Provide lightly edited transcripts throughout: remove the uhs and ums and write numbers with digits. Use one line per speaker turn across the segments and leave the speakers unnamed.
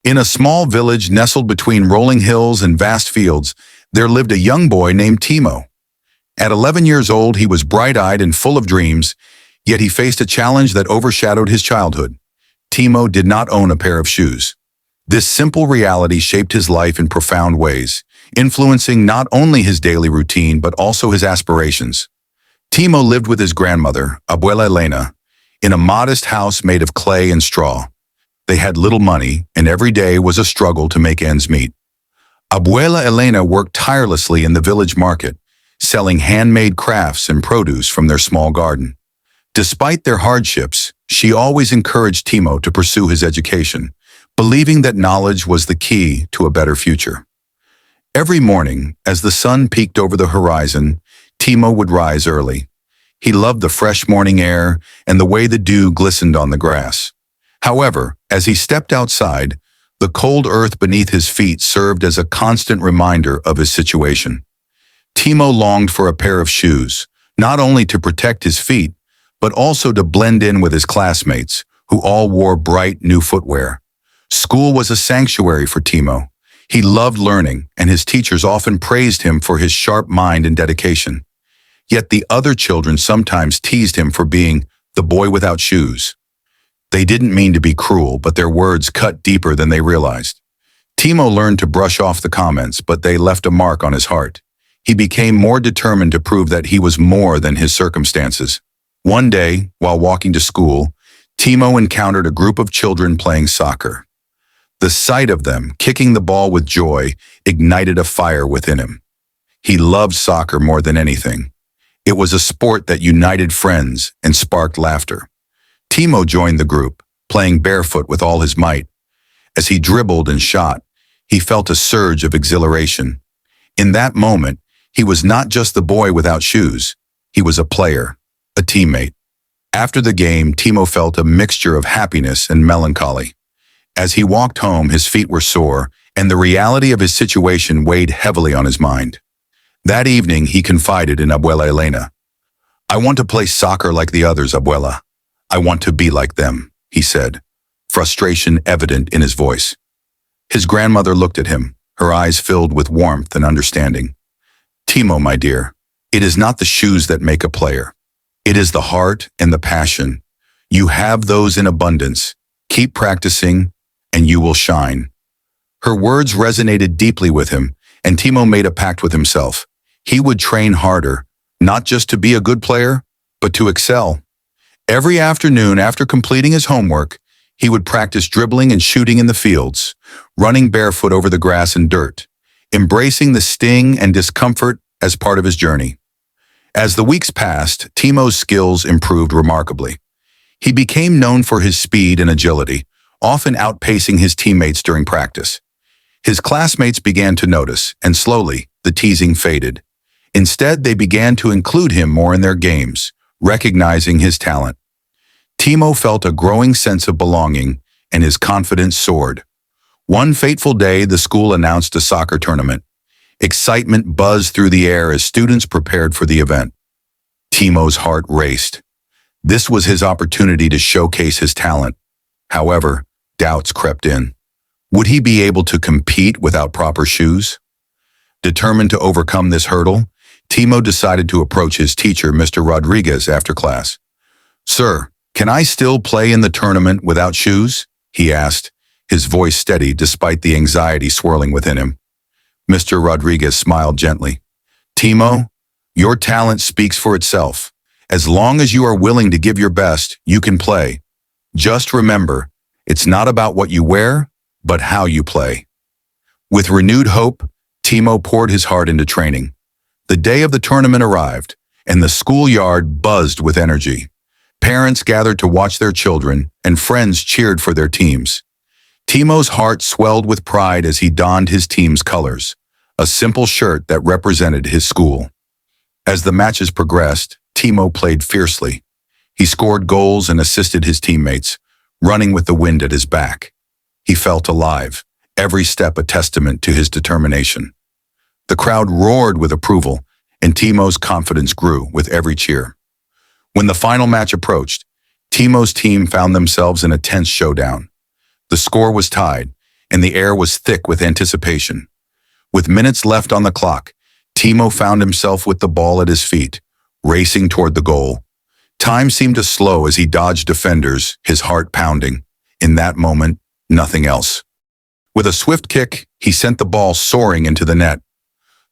In a small village nestled between rolling hills and vast fields, there lived a young boy named Timo. At 11 years old, he was bright-eyed and full of dreams, yet he faced a challenge that overshadowed his childhood. Timo did not own a pair of shoes. This simple reality shaped his life in profound ways, influencing not only his daily routine but also his aspirations. Timo lived with his grandmother, Abuela Elena, in a modest house made of clay and straw. They had little money, and every day was a struggle to make ends meet. Abuela Elena worked tirelessly in the village market, selling handmade crafts and produce from their small garden. Despite their hardships, she always encouraged Timo to pursue his education, believing that knowledge was the key to a better future. Every morning, as the sun peeked over the horizon, Timo would rise early. He loved the fresh morning air and the way the dew glistened on the grass. However, as he stepped outside, the cold earth beneath his feet served as a constant reminder of his situation. Timo longed for a pair of shoes, not only to protect his feet, but also to blend in with his classmates, who all wore bright new footwear. School was a sanctuary for Timo. He loved learning, and his teachers often praised him for his sharp mind and dedication. Yet the other children sometimes teased him for being the boy without shoes. They didn't mean to be cruel, but their words cut deeper than they realized. Timo learned to brush off the comments, but they left a mark on his heart. He became more determined to prove that he was more than his circumstances. One day, while walking to school, Timo encountered a group of children playing soccer. The sight of them kicking the ball with joy ignited a fire within him. He loved soccer more than anything. It was a sport that united friends and sparked laughter. Timo joined the group, playing barefoot with all his might. As he dribbled and shot, he felt a surge of exhilaration. In that moment, he was not just the boy without shoes. He was a player, a teammate. After the game, Timo felt a mixture of happiness and melancholy. As he walked home, his feet were sore, and the reality of his situation weighed heavily on his mind. That evening, he confided in Abuela Elena. "I want to play soccer like the others, Abuela. I want to be like them," he said, frustration evident in his voice. His grandmother looked at him, her eyes filled with warmth and understanding. "Timo, my dear, it is not the shoes that make a player. It is the heart and the passion. You have those in abundance. Keep practicing, and you will shine." Her words resonated deeply with him, and Timo made a pact with himself. He would train harder, not just to be a good player, but to excel. Every afternoon after completing his homework, he would practice dribbling and shooting in the fields, running barefoot over the grass and dirt, embracing the sting and discomfort as part of his journey. As the weeks passed, Timo's skills improved remarkably. He became known for his speed and agility, often outpacing his teammates during practice. His classmates began to notice, and slowly, the teasing faded. Instead, they began to include him more in their games, recognizing his talent. Timo felt a growing sense of belonging, and his confidence soared. One fateful day, the school announced a soccer tournament. Excitement buzzed through the air as students prepared for the event. Timo's heart raced. This was his opportunity to showcase his talent. However, doubts crept in. Would he be able to compete without proper shoes? Determined to overcome this hurdle, Timo decided to approach his teacher, Mr. Rodriguez, after class. "Sir, can I still play in the tournament without shoes?" he asked, his voice steady despite the anxiety swirling within him. Mr. Rodriguez smiled gently. "Timo, your talent speaks for itself. As long as you are willing to give your best, you can play. Just remember, it's not about what you wear, but how you play." With renewed hope, Timo poured his heart into training. The day of the tournament arrived, and the schoolyard buzzed with energy. Parents gathered to watch their children, and friends cheered for their teams. Timo's heart swelled with pride as he donned his team's colors, a simple shirt that represented his school. As the matches progressed, Timo played fiercely. He scored goals and assisted his teammates, running with the wind at his back. He felt alive, every step a testament to his determination. The crowd roared with approval, and Timo's confidence grew with every cheer. When the final match approached, Timo's team found themselves in a tense showdown. The score was tied, and the air was thick with anticipation. With minutes left on the clock, Timo found himself with the ball at his feet, racing toward the goal. Time seemed to slow as he dodged defenders, his heart pounding. In that moment, nothing else. With a swift kick, he sent the ball soaring into the net.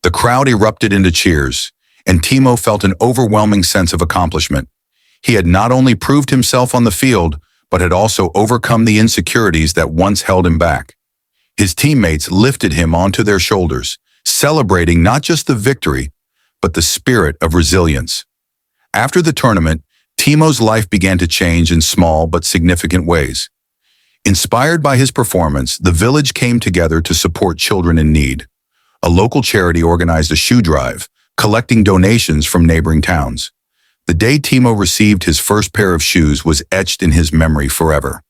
The crowd erupted into cheers, and Timo felt an overwhelming sense of accomplishment. He had not only proved himself on the field, but had also overcome the insecurities that once held him back. His teammates lifted him onto their shoulders, celebrating not just the victory, but the spirit of resilience. After the tournament, Timo's life began to change in small but significant ways. Inspired by his performance, the village came together to support children in need. A local charity organized a shoe drive, collecting donations from neighboring towns. The day Timo received his first pair of shoes was etched in his memory forever.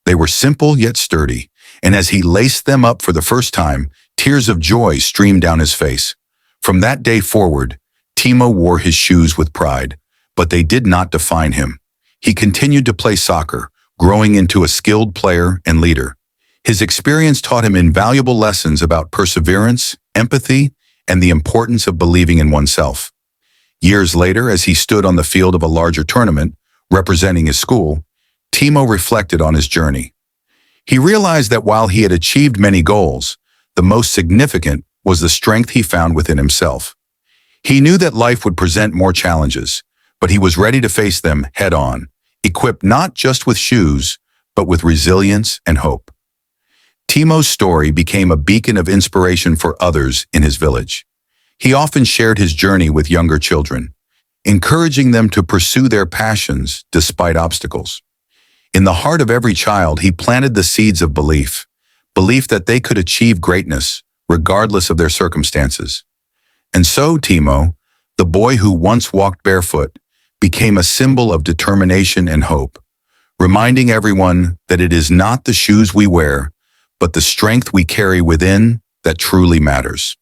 They were simple yet sturdy, and as he laced them up for the first time, tears of joy streamed down his face. From that day forward, Timo wore his shoes with pride, but they did not define him. He continued to play soccer, growing into a skilled player and leader. His experience taught him invaluable lessons about perseverance, empathy, and the importance of believing in oneself. Years later, as he stood on the field of a larger tournament, representing his school, Timo reflected on his journey. He realized that while he had achieved many goals, the most significant was the strength he found within himself. He knew that life would present more challenges, but he was ready to face them head-on, equipped not just with shoes, but with resilience and hope. Timo's story became a beacon of inspiration for others in his village. He often shared his journey with younger children, encouraging them to pursue their passions despite obstacles. In the heart of every child, he planted the seeds of belief that they could achieve greatness, regardless of their circumstances. And so, Timo, the boy who once walked barefoot, became a symbol of determination and hope, reminding everyone that it is not the shoes we wear, but the strength we carry within that truly matters.